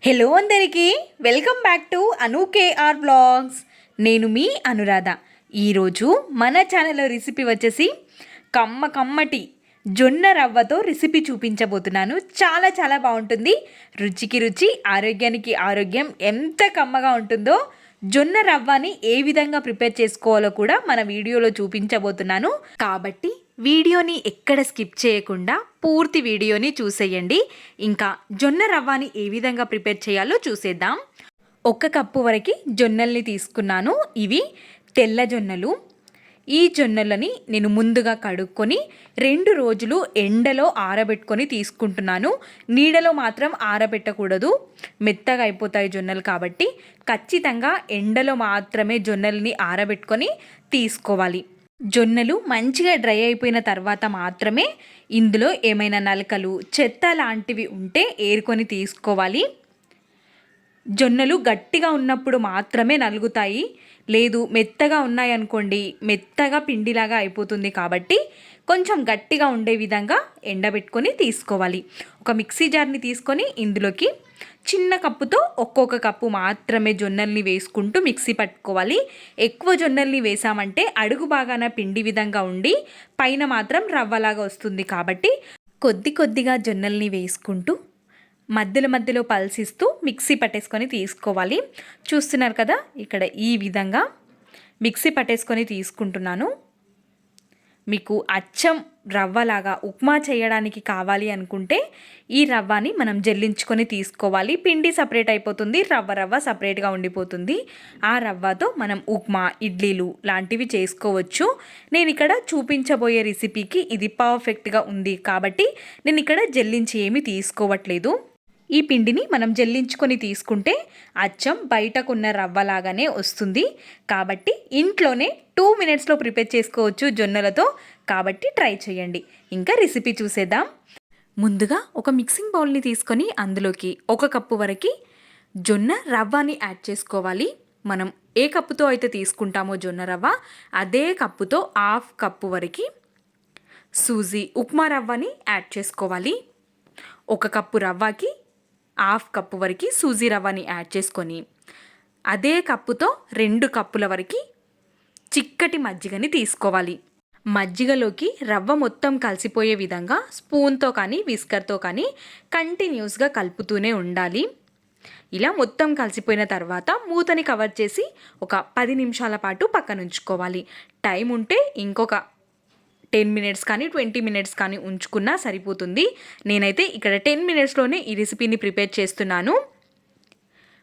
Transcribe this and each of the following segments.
Hello అందరికీ welcome back to Anu KR blogs. నేను మీ అనురాధ. ఈరోజు మన ఛానల్లో రెసిపీ వచ్చేసి కమ్మటి జొన్న రవ్వతో రెసిపీ చూపించబోతున్నాను. చాలా చాలా బాగుంటుంది. రుచికి రుచి, ఆరోగ్యానికి ఆరోగ్యం. ఎంత కమ్మగా ఉంటుందో జొన్న రవ్వని ఏ విధంగా ప్రిపేర్ చేసుకోవాలో కూడా మన వీడియోలో చూపించబోతున్నాను. కాబట్టి వీడియోని ఎక్కడ స్కిప్ చేయకుండా పూర్తి వీడియోని చూసేయండి. ఇంకా జొన్న రవ్వని ఏ విధంగా ప్రిపేర్ చేయాలో చూసేద్దాం. 1 కప్పు వరకు జొన్నల్ని తీసుకున్నాను. ఇవి తెల్ల జొన్నలు. ఈ జొన్నలని నేను ముందుగా కడుక్కొని 2 రోజులు ఎండలో ఆరబెట్టుకొని తీసుకుంటున్నాను. నీడలో మాత్రం ఆరబెట్టకూడదు, మెత్తగా అయిపోతాయి జొన్నలు. కాబట్టి ఖచ్చితంగా ఎండలో మాత్రమే జొన్నల్ని ఆరబెట్టుకొని తీసుకోవాలి. జొన్నలు మంచిగా డ్రై అయిపోయిన తర్వాత మాత్రమే ఇందులో ఏమైనా నలకలు, చెత్త లాంటివి ఉంటే ఏరుకొని తీసుకోవాలి. జొన్నలు గట్టిగా ఉన్నప్పుడు మాత్రమే నలుగుతాయి. లేదు మెత్తగా ఉన్నాయనుకోండి, మెత్తగా పిండిలాగా అయిపోతుంది. కాబట్టి కొంచెం గట్టిగా ఉండే విధంగా ఎండబెట్టుకొని తీసుకోవాలి. ఒక మిక్సీ జార్ని తీసుకొని ఇందులోకి చిన్న కప్పుతో ఒక్కొక్క కప్పు మాత్రమే జొన్నల్ని వేసుకుంటూ మిక్సీ పట్టుకోవాలి. ఎక్కువ జొన్నల్ని వేసామంటే అడుగు బాగాన పిండి విధంగా ఉండి పైన మాత్రం రవ్వలాగా వస్తుంది. కాబట్టి కొద్దిగా జొన్నల్ని వేసుకుంటూ మధ్యలో పల్సిస్తూ మిక్సీ పట్టేసుకొని తీసుకోవాలి. చూస్తున్నారు కదా, ఇక్కడ ఈ విధంగా మిక్సీ పట్టేసుకొని తీసుకుంటున్నాను. మీకు అచ్చం రవ్వలాగా ఉప్మా చేయడానికి కావాలి అనుకుంటే ఈ రవ్వని మనం జల్లించుకొని తీసుకోవాలి. పిండి సపరేట్ అయిపోతుంది, రవ్వ సపరేట్గా ఉండిపోతుంది. ఆ రవ్వతో మనం ఉప్మా, ఇడ్లీలు లాంటివి చేసుకోవచ్చు. నేను ఇక్కడ చూపించబోయే రెసిపీకి ఇది పర్ఫెక్ట్గా ఉంది. కాబట్టి నేను ఇక్కడ జల్లించి ఏమీ తీసుకోవట్లేదు. ఈ పిండిని మనం జల్లించుకొని తీసుకుంటే అచ్చం బయటకున్న రవ్వలాగానే వస్తుంది. కాబట్టి ఇంట్లోనే 2 మినిట్స్లో ప్రిపేర్ చేసుకోవచ్చు జొన్నలతో. కాబట్టి ట్రై చేయండి. ఇంకా రెసిపీ చూసేద్దాం. ముందుగా ఒక మిక్సింగ్ బౌల్ని తీసుకొని అందులోకి 1 కప్పు వరకు జొన్న రవ్వని యాడ్ చేసుకోవాలి. మనం ఏ కప్పుతో అయితే తీసుకుంటామో జొన్న రవ్వ, అదే కప్పుతో 1/2 కప్పు వరకు సూజీ ఉప్మా రవ్వని యాడ్ చేసుకోవాలి. 1 కప్పు రవ్వకి 1/2 కప్పు వరకు సూజీ రవ్వని యాడ్ చేసుకొని అదే కప్పుతో 2 కప్పుల వరకు చిక్కటి మజ్జిగని తీసుకోవాలి. మజ్జిగలోకి రవ్వ మొత్తం కలిసిపోయే విధంగా స్పూన్తో కానీ విస్కర్తో కానీ కంటిన్యూస్గా కలుపుతూనే ఉండాలి. ఇలా మొత్తం కలిసిపోయిన తర్వాత మూతని కవర్ చేసి ఒక 10 నిమిషాల పాటు పక్కన ఉంచుకోవాలి. టైం ఉంటే ఇంకొక 10 మినిట్స్ కానీ 20 మినిట్స్ కానీ ఉంచుకున్నా సరిపోతుంది. నేనైతే ఇక్కడ 10 మినిట్స్లోనే ఈ రెసిపీని ప్రిపేర్ చేస్తున్నాను.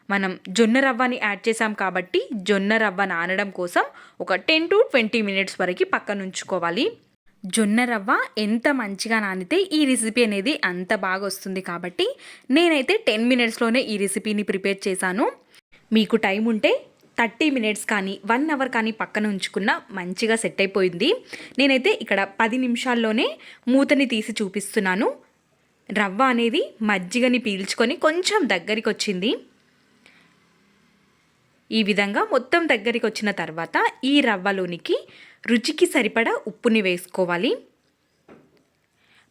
మనం జొన్న రవ్వని యాడ్ చేసాం కాబట్టి జొన్న రవ్వ నానడం కోసం ఒక 10 to 20 మినిట్స్ వరకు పక్కన ఉంచుకోవాలి. జొన్న రవ్వ ఎంత మంచిగా నానితే ఈ రెసిపీ అనేది అంత బాగా వస్తుంది. కాబట్టి నేనైతే 10 మినిట్స్లోనే ఈ రెసిపీని ప్రిపేర్ చేశాను. మీకు టైం ఉంటే 30 మినిట్స్ కానీ 1 అవర్ కానీ పక్కన ఉంచుకున్న మంచిగా సెట్ అయిపోయింది. నేనైతే ఇక్కడ 10 నిమిషాల్లోనే మూతని తీసి చూపిస్తున్నాను. రవ్వ అనేది మజ్జిగని పీల్చుకొని కొంచెం దగ్గరికి వచ్చింది. ఈ విధంగా మొత్తం దగ్గరికి వచ్చిన తర్వాత ఈ రవ్వలోనికి రుచికి సరిపడా ఉప్పుని వేసుకోవాలి.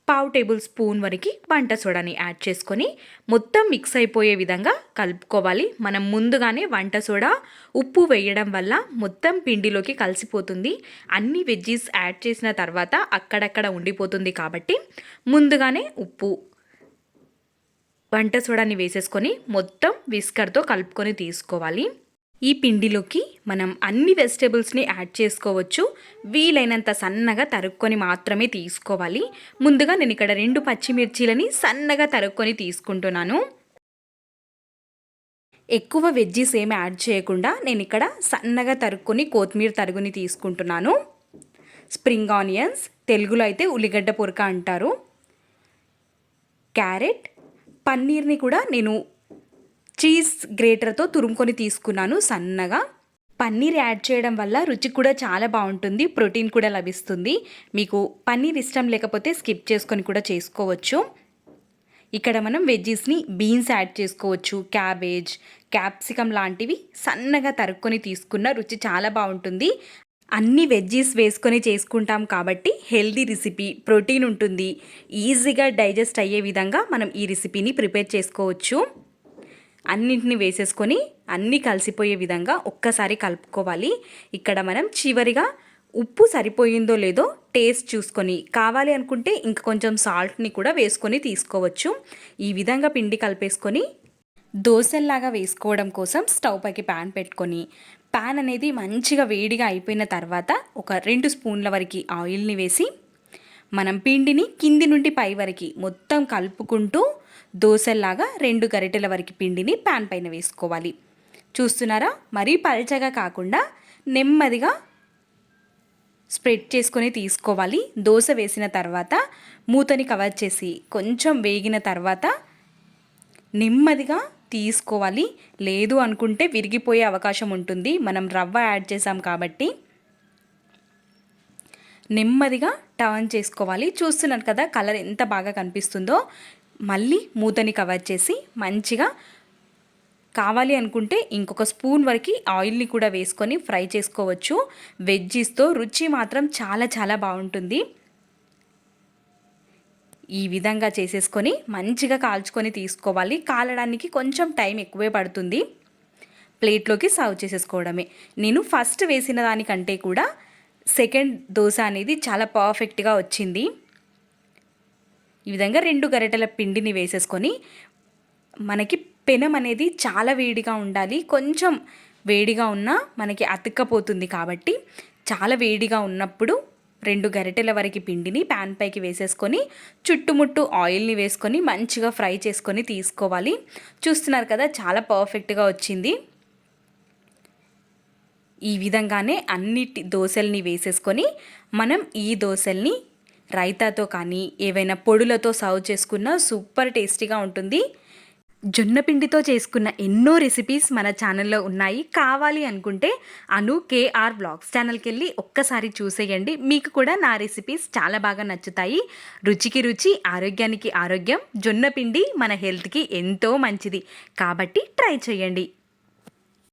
1/2 టేబుల్ స్పూన్ వరకు వంట సోడాని యాడ్ చేసుకొని మొత్తం మిక్స్ అయిపోయే విధంగా కలుపుకోవాలి. మనం ముందుగానే వంట సోడా, ఉప్పు వేయడం వల్ల మొత్తం పిండిలోకి కలిసిపోతుంది. అన్ని వెజ్జీస్ యాడ్ చేసిన తర్వాత అక్కడక్కడ ఉండిపోతుంది. కాబట్టి ముందుగానే ఉప్పు, వంట సోడాని వేసేసుకొని మొత్తం విస్కర్తో కలుపుకొని తీసుకోవాలి. ఈ పిండిలోకి మనం అన్ని వెజిటేబుల్స్ని యాడ్ చేసుకోవచ్చు. వీలైనంత సన్నగా తరుక్కొని మాత్రమే తీసుకోవాలి. ముందుగా నేను ఇక్కడ 2 పచ్చిమిర్చీలని సన్నగా తరుక్కొని తీసుకుంటున్నాను. ఎక్కువ వెజ్జీస్ ఏమి యాడ్ చేయకుండా నేను ఇక్కడ సన్నగా తరుక్కొని కొత్తిమీర తరుగుని తీసుకుంటున్నాను. స్ప్రింగ్ ఆనియన్స్, తెలుగులో అయితే ఉల్లిగడ్డ పొరక అంటారు. క్యారెట్, పన్నీర్ని కూడా నేను చీజ్ గ్రేటర్తో తురుముకొని తీసుకున్నాను సన్నగా. పన్నీర్ యాడ్ చేయడం వల్ల రుచి కూడా చాలా బాగుంటుంది, ప్రోటీన్ కూడా లభిస్తుంది. మీకు పన్నీర్ ఇష్టం లేకపోతే స్కిప్ చేసుకొని కూడా చేసుకోవచ్చు. ఇక్కడ మనం వెజ్జీస్ని బీన్స్ యాడ్ చేసుకోవచ్చు. క్యాబేజ్, క్యాప్సికమ్ లాంటివి సన్నగా తరుక్కొని తీసుకున్న రుచి చాలా బాగుంటుంది. అన్ని వెజ్జీస్ వేసుకొని చేసుకుంటాం కాబట్టి హెల్దీ రెసిపీ, ప్రోటీన్ ఉంటుంది. ఈజీగా డైజెస్ట్ అయ్యే విధంగా మనం ఈ రెసిపీని ప్రిపేర్ చేసుకోవచ్చు. అన్నింటిని వేసేసుకొని అన్నీ కలిసిపోయే విధంగా ఒక్కసారి కలుపుకోవాలి. ఇక్కడ మనం చివరిగా ఉప్పు సరిపోయిందో లేదో టేస్ట్ చూసుకొని, కావాలి అనుకుంటే ఇంక కొంచెం సాల్ట్ని కూడా వేసుకొని తీసుకోవచ్చు. ఈ విధంగా పిండి కలిపేసుకొని దోశల్లాగా వేసుకోవడం కోసం స్టవ్ పైకి ప్యాన్ పెట్టుకొని, ప్యాన్ అనేది మంచిగా వేడిగా అయిపోయిన తర్వాత ఒక 2 స్పూన్ల వరకు ఆయిల్ని వేసి మనం పిండిని కింది నుండి పై వరకు మొత్తం కలుపుకుంటూ దోశల్లాగా 2 గరిటెల వరకు పిండిని ప్యాన్ పైన వేసుకోవాలి. చూస్తున్నారా, మరీ పల్చగా కాకుండా నెమ్మదిగా స్ప్రెడ్ చేసుకొని తీసుకోవాలి. దోశ వేసిన తర్వాత మూతని కవర్ చేసి కొంచెం వేగిన తర్వాత నెమ్మదిగా తీసుకోవాలి. లేదు అనుకుంటే విరిగిపోయే అవకాశం ఉంటుంది. మనం రవ్వ యాడ్ చేసాం కాబట్టి నెమ్మదిగా టర్న్ చేసుకోవాలి. చూస్తున్నారు కదా కలర్ ఎంత బాగా కనిపిస్తుందో. మళ్ళీ మూతని కవర్ చేసి మంచిగా, కావాలి అనుకుంటే ఇంకొక స్పూన్ వరకు ఆయిల్ని కూడా వేసుకొని ఫ్రై చేసుకోవచ్చు. వెజ్జీస్తో రుచి మాత్రం చాలా చాలా బాగుంటుంది. ఈ విధంగా చేసేసుకొని మంచిగా కాల్చుకొని తీసుకోవాలి. కాలడానికి కొంచెం టైం ఎక్కువే పడుతుంది. ప్లేట్లోకి సర్వ్ చేసేసుకోవడమే. నేను ఫస్ట్ వేసిన దానికంటే కూడా సెకండ్ దోశ అనేది చాలా పర్ఫెక్ట్గా వచ్చింది. ఈ విధంగా 2 గరిటెల పిండిని వేసేసుకొని, మనకి పెనం అనేది చాలా వేడిగా ఉండాలి. కొంచెం వేడిగా ఉన్నా మనకి అతుక్కపోతుంది కాబట్టి చాలా వేడిగా ఉన్నప్పుడు 2 గరిటెల వరకు పిండిని ప్యాన్ పైకి వేసేసుకొని చుట్టుముట్టు ఆయిల్ని వేసుకొని మంచిగా ఫ్రై చేసుకొని తీసుకోవాలి. చూస్తున్నారు కదా చాలా పర్ఫెక్ట్గా వచ్చింది. ఈ విధంగానే అన్నిటి దోశల్ని వేసేసుకొని మనం ఈ దోశల్ని రైతాతో కానీ ఏవైనా పొడులతో సర్వ్ చేసుకున్న సూపర్ టేస్టీగా ఉంటుంది. జొన్న పిండితో చేసుకున్న ఎన్నో రెసిపీస్ మన ఛానల్లో ఉన్నాయి. కావాలి అనుకుంటే అను కేఆర్ బ్లాగ్స్ ఛానల్కి వెళ్ళి ఒక్కసారి చూసేయండి. మీకు కూడా నా రెసిపీస్ చాలా బాగా నచ్చుతాయి. రుచికి రుచి, ఆరోగ్యానికి ఆరోగ్యం. జొన్న పిండి మన హెల్త్కి ఎంతో మంచిది కాబట్టి ట్రై చేయండి.